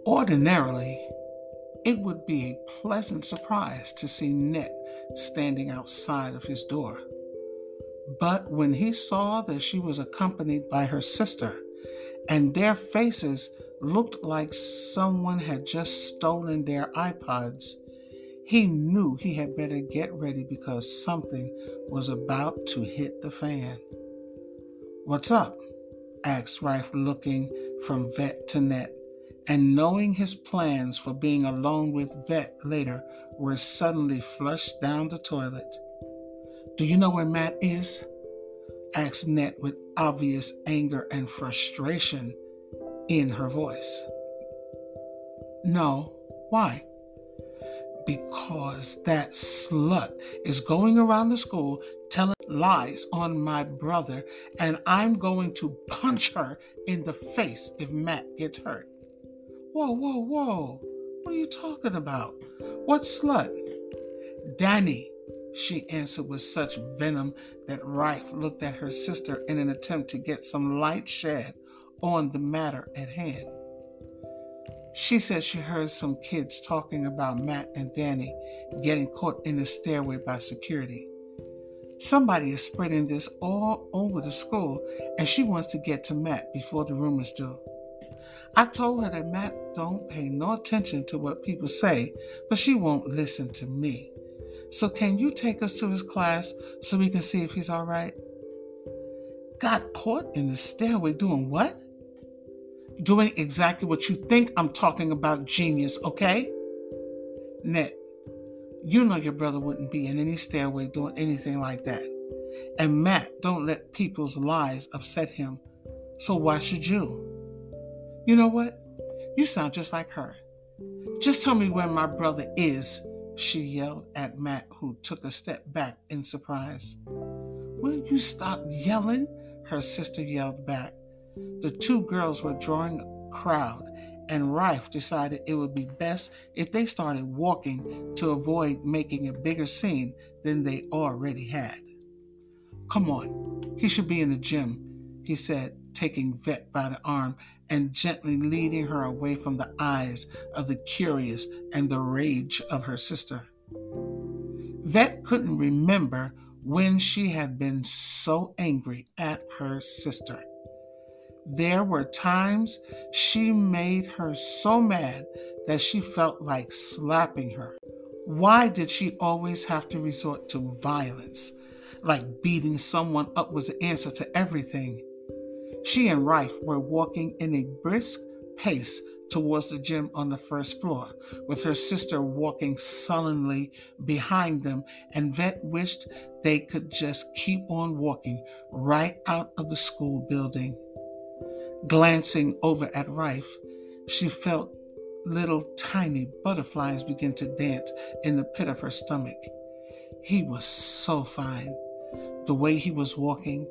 Ordinarily, it would be a pleasant surprise to see Net standing outside of his door. But when he saw that she was accompanied by her sister, and their faces looked like someone had just stolen their iPods, he knew he had better get ready because something was about to hit the fan. "What's up?" asked Rife, looking from Vet to Net, and knowing his plans for being alone with Vet later were suddenly flushed down the toilet. "Do you know where Matt is?" asked Net with obvious anger and frustration in her voice. "No. Why?" "Because that slut is going around the school telling lies on my brother, and I'm going to punch her in the face if Matt gets hurt." "Whoa, whoa, whoa. What are you talking about? What slut?" "Danny," she answered with such venom that Rife looked at her sister in an attempt to get some light shed on the matter at hand. She said she heard some kids talking about Matt and Danny getting caught in the stairway by security. Somebody is spreading this all over the school, and she wants to get to Matt before the rumors do. I told her that Matt don't pay no attention to what people say, but she won't listen to me. So can you take us to his class so we can see if he's all right?" "Got caught in the stairway doing what?" "Doing exactly what you think I'm talking about, genius, okay?" "Net, you know your brother wouldn't be in any stairway doing anything like that. And Matt don't let people's lies upset him. So why should you?" "You know what? You sound just like her. Just tell me where my brother is," she yelled at Matt, who took a step back in surprise. "Will you stop yelling?" her sister yelled back. The two girls were drawing a crowd, and Rife decided it would be best if they started walking to avoid making a bigger scene than they already had. "Come on, he should be in the gym," he said, taking Vet by the arm and gently leading her away from the eyes of the curious and the rage of her sister. Vet couldn't remember when she had been so angry at her sister. There were times she made her so mad that she felt like slapping her. Why did she always have to resort to violence? Like beating someone up was the answer to everything. She and Rife were walking in a brisk pace towards the gym on the first floor, with her sister walking sullenly behind them, and Vet wished they could just keep on walking right out of the school building. Glancing over at Rife, she felt little tiny butterflies begin to dance in the pit of her stomach. He was so fine. The way he was walking,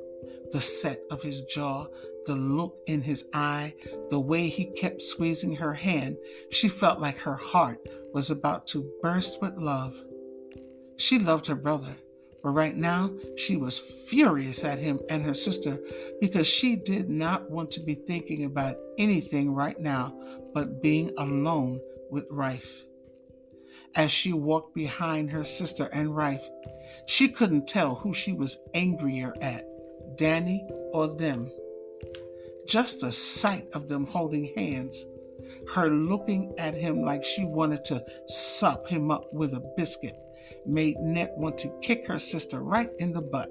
the set of his jaw, the look in his eye, the way he kept squeezing her hand, she felt like her heart was about to burst with love. She loved her brother, but right now she was furious at him and her sister because she did not want to be thinking about anything right now but being alone with Rife. As she walked behind her sister and Rife, she couldn't tell who she was angrier at, Danny or them. Just the sight of them holding hands, her looking at him like she wanted to sop him up with a biscuit, made Net want to kick her sister right in the butt.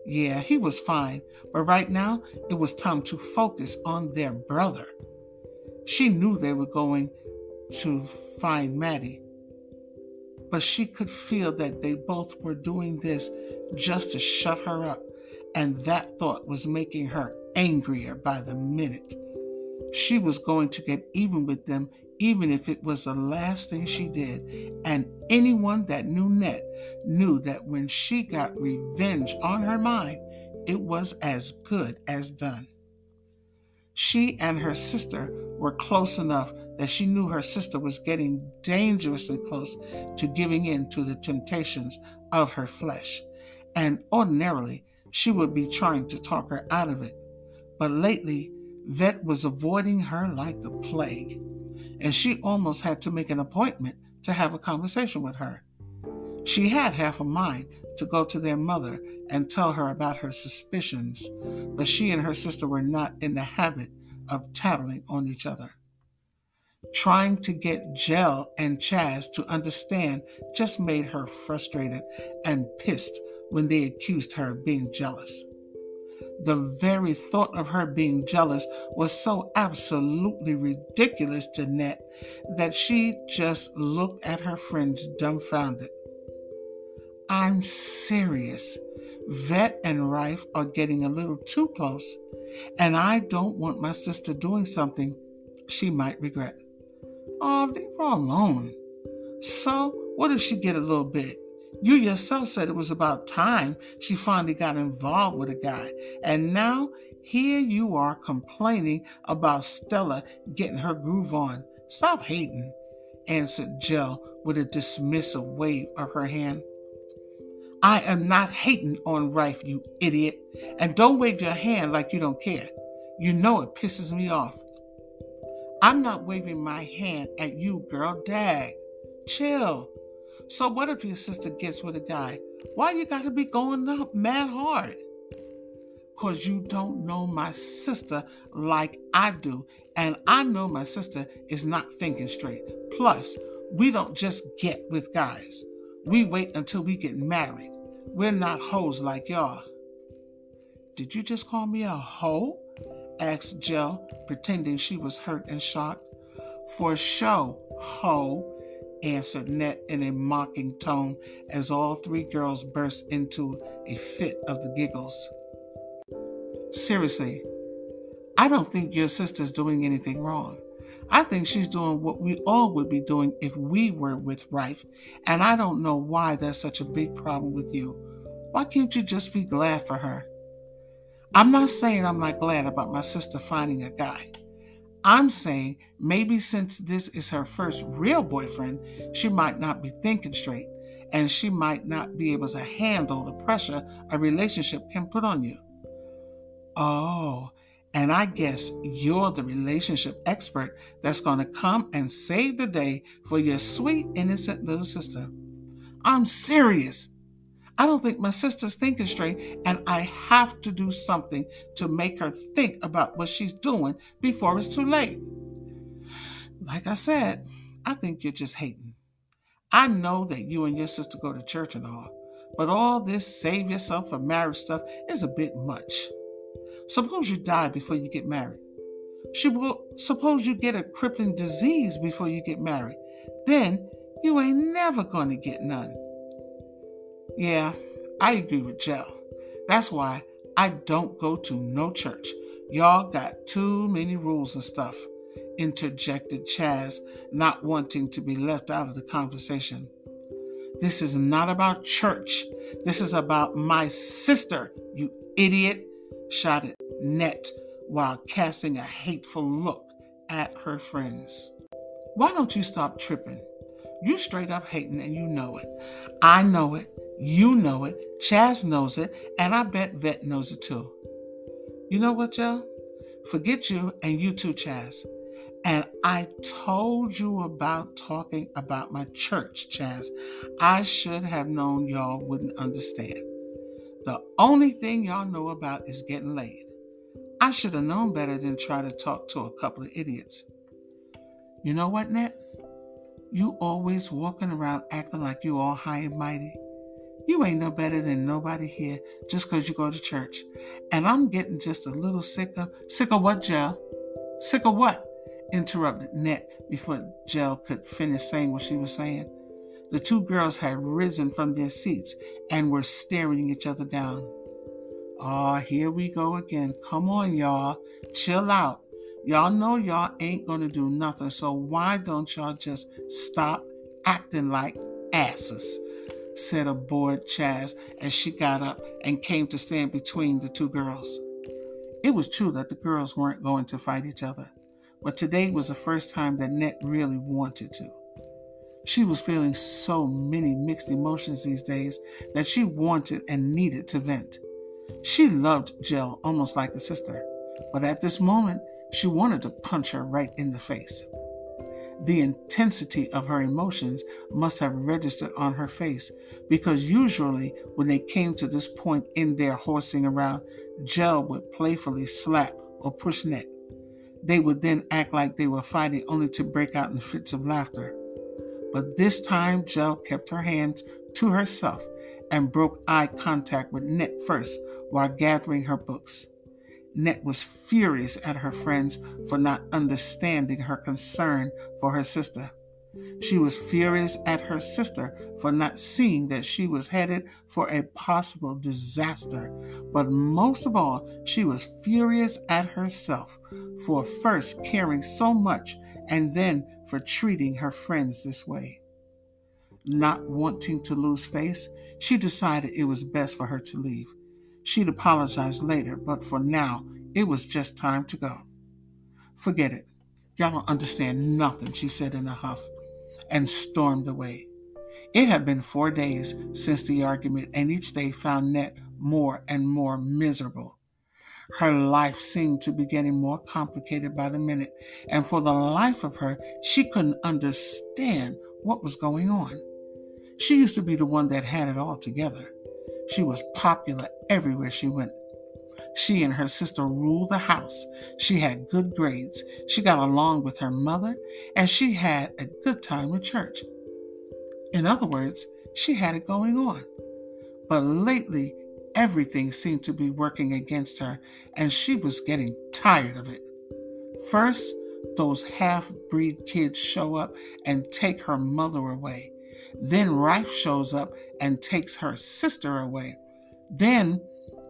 Yeah, he was fine, but right now it was time to focus on their brother. She knew they were going to find Maddie, but she could feel that they both were doing this just to shut her up, and that thought was making her angrier by the minute. She was going to get even with them, even if it was the last thing she did, and anyone that knew Net knew that when she got revenge on her mind, it was as good as done. She and her sister were close enough that she knew her sister was getting dangerously close to giving in to the temptations of her flesh, and ordinarily she would be trying to talk her out of it. But lately, Vet was avoiding her like the plague. and she almost had to make an appointment to have a conversation with her. She had half a mind to go to their mother and tell her about her suspicions, but she and her sister were not in the habit of tattling on each other. Trying to get Jel and Chaz to understand just made her frustrated and pissed when they accused her of being jealous. The very thought of her being jealous was so absolutely ridiculous to Net that she just looked at her friends dumbfounded. I'm serious. Vet and Rife are getting a little too close, and I don't want my sister doing something she might regret. Oh, leave her alone. So, what if she get a little bit? You yourself said it was about time she finally got involved with a guy, and now here you are complaining about Stella getting her groove on. Stop hating, answered Jel with a dismissive wave of her hand. I am not hating on Rife, you idiot, and don't wave your hand like you don't care. You know it pisses me off. I'm not waving my hand at you, girl. Dag. Chill. So what if your sister gets with a guy? Why you gotta be going up mad hard? 'Cause you don't know my sister like I do, and I know my sister is not thinking straight. Plus, we don't just get with guys. We wait until we get married. We're not hoes like y'all. Did you just call me a hoe? Asked Jel, pretending she was hurt and shocked. For show, hoe, answered Net in a mocking tone as all three girls burst into a fit of the giggles. Seriously, I don't think your sister's doing anything wrong. I think she's doing what we all would be doing if we were with Rife, and I don't know why that's such a big problem with you. Why can't you just be glad for her? I'm not saying I'm not glad about my sister finding a guy. I'm saying maybe since this is her first real boyfriend, she might not be thinking straight, and she might not be able to handle the pressure a relationship can put on you. Oh, and I guess you're the relationship expert that's going to come and save the day for your sweet, innocent little sister. I'm serious. I don't think my sister's thinking straight, and I have to do something to make her think about what she's doing before it's too late. Like I said, I think you're just hating. I know that you and your sister go to church and all, but all this save yourself for marriage stuff is a bit much. Suppose you die before you get married. Suppose you get a crippling disease before you get married. Then you ain't never gonna get none. Yeah, I agree with Jel. That's why I don't go to no church. Y'all got too many rules and stuff, interjected Chaz, not wanting to be left out of the conversation. This is not about church. This is about my sister, you idiot, shouted Net while casting a hateful look at her friends. Why don't you stop tripping? You straight up hating and you know it. I know it. You know it. Chaz knows it. And I bet Vet knows it too. You know what, Jel? Forget you and you too, Chaz. And I told you about talking about my church, Chaz. I should have known y'all wouldn't understand. The only thing y'all know about is getting laid. I should have known better than try to talk to a couple of idiots. You know what, Net? You always walking around acting like you all high and mighty. You ain't no better than nobody here just because you go to church. And I'm getting just a little sick of what, Jel? Sick of what? Interrupted Net before Jel could finish saying what she was saying. The two girls had risen from their seats and were staring each other down. Oh, here we go again. Come on, y'all. Chill out. Y'all know y'all ain't gonna do nothing, so why don't y'all just stop acting like asses? Said a bored Chaz as she got up and came to stand between the two girls. It was true that the girls weren't going to fight each other, but today was the first time that Net really wanted to. She was feeling so many mixed emotions these days that she wanted and needed to vent. She loved Jel almost like a sister, but at this moment, she wanted to punch her right in the face. The intensity of her emotions must have registered on her face, because usually when they came to this point in their horsing around, Jill would playfully slap or push Ned. They would then act like they were fighting, only to break out in fits of laughter. But this time, Jill kept her hands to herself and broke eye contact with Ned first while gathering her books. Ned was furious at her friends for not understanding her concern for her sister. She was furious at her sister for not seeing that she was headed for a possible disaster. But most of all, she was furious at herself for first caring so much and then for treating her friends this way. Not wanting to lose face, she decided it was best for her to leave. She'd apologize later, but for now, it was just time to go. Forget it. Y'all don't understand nothing, she said in a huff, and stormed away. It had been 4 days since the argument, and each day found Ned more and more miserable. Her life seemed to be getting more complicated by the minute, and for the life of her, she couldn't understand what was going on. She used to be the one that had it all together. She was popular everywhere she went. She and her sister ruled the house. She had good grades. She got along with her mother, and she had a good time at church. In other words, she had it going on. But lately, everything seemed to be working against her, and she was getting tired of it. First, those half-breed kids show up and take her mother away. Then Rife shows up and takes her sister away. Then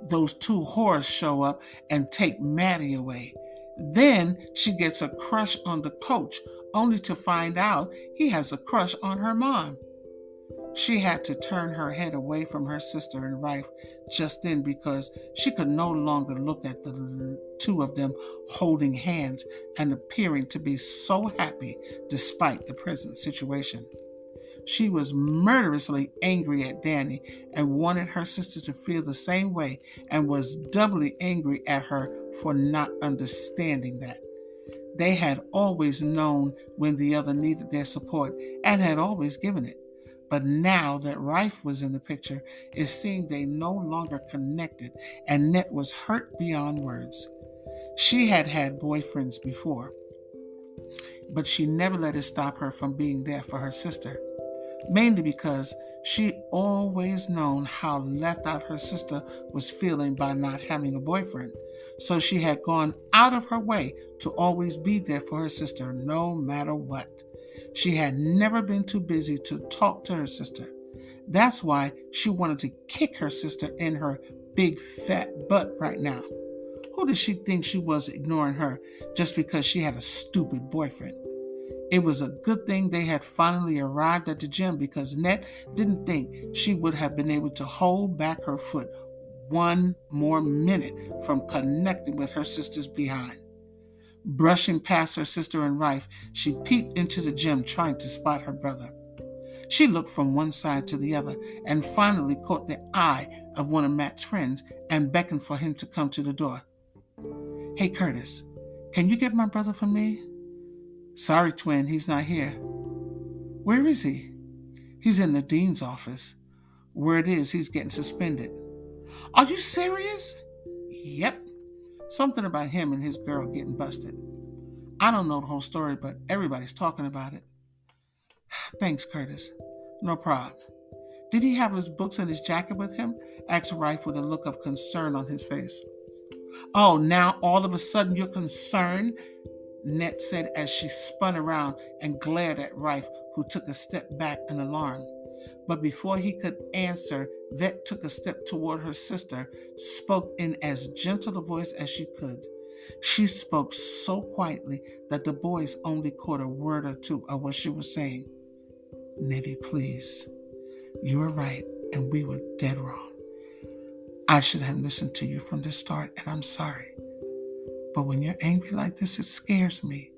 those two whores show up and take Maddie away. Then she gets a crush on the coach, only to find out he has a crush on her mom. She had to turn her head away from her sister and Rife just then, because she could no longer look at the two of them holding hands and appearing to be so happy despite the present situation. She was murderously angry at Danny and wanted her sister to feel the same way, and was doubly angry at her for not understanding that. They had always known when the other needed their support and had always given it. But now that Rife was in the picture, it seemed they no longer connected, and Ned was hurt beyond words. She had had boyfriends before, but she never let it stop her from being there for her sister. Mainly because she always known how left out her sister was feeling by not having a boyfriend. So she had gone out of her way to always be there for her sister, no matter what. She had never been too busy to talk to her sister. That's why she wanted to kick her sister in her big fat butt right now. Who did she think she was, ignoring her just because she had a stupid boyfriend? It was a good thing they had finally arrived at the gym, because Ned didn't think she would have been able to hold back her foot one more minute from connecting with her sister's behind. Brushing past her sister and Rife, she peeped into the gym trying to spot her brother. She looked from one side to the other and finally caught the eye of one of Matt's friends and beckoned for him to come to the door. "Hey, Curtis, can you get my brother for me?" "Sorry, twin, he's not here." "Where is he?" "He's in the dean's office. Word is he's getting suspended." "Are you serious?" "Yep. Something about him and his girl getting busted. I don't know the whole story, but everybody's talking about it." "Thanks, Curtis." "No problem." "Did he have his books and his jacket with him?" asked Rife with a look of concern on his face. "Oh, now all of a sudden you're concerned?" Ned said as she spun around and glared at Rife, who took a step back in alarm. But before he could answer, Vet took a step toward her sister, spoke in as gentle a voice as she could. She spoke so quietly that the boys only caught a word or two of what she was saying. "Nettie, please. You were right, and we were dead wrong. I should have listened to you from the start, and I'm sorry. But when you're angry like this, it scares me,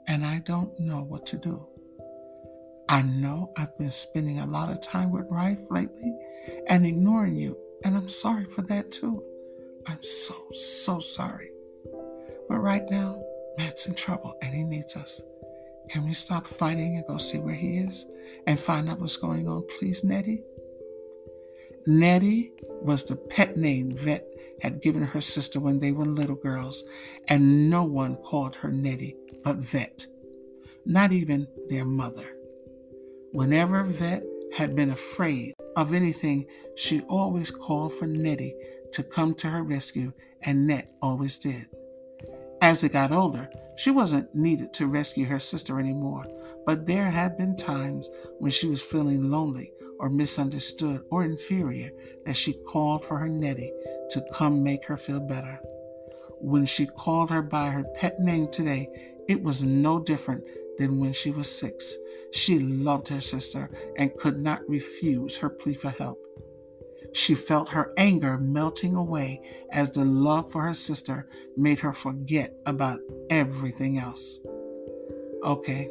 and I don't know what to do. I know I've been spending a lot of time with Rife lately and ignoring you, and I'm sorry for that too. I'm so sorry. But right now, Matt's in trouble, and he needs us. Can we stop fighting and go see where he is and find out what's going on, please, Nettie? Nettie was the pet name Vet had given her sister when they were little girls, and no one called her Nettie but Vet, not even their mother. Whenever Vet had been afraid of anything, she always called for Nettie to come to her rescue, and Net always did. As they got older, she wasn't needed to rescue her sister anymore, but there had been times when she was feeling lonely or misunderstood or inferior that she called for her Nettie to come make her feel better. When she called her by her pet name today, it was no different than when she was 6. She loved her sister and could not refuse her plea for help. She felt her anger melting away as the love for her sister made her forget about everything else. Okay,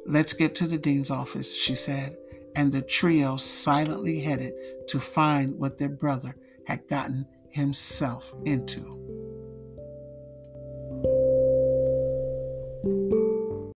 let's get to the dean's office, she said, and the trio silently headed to find what their brother had gotten himself into.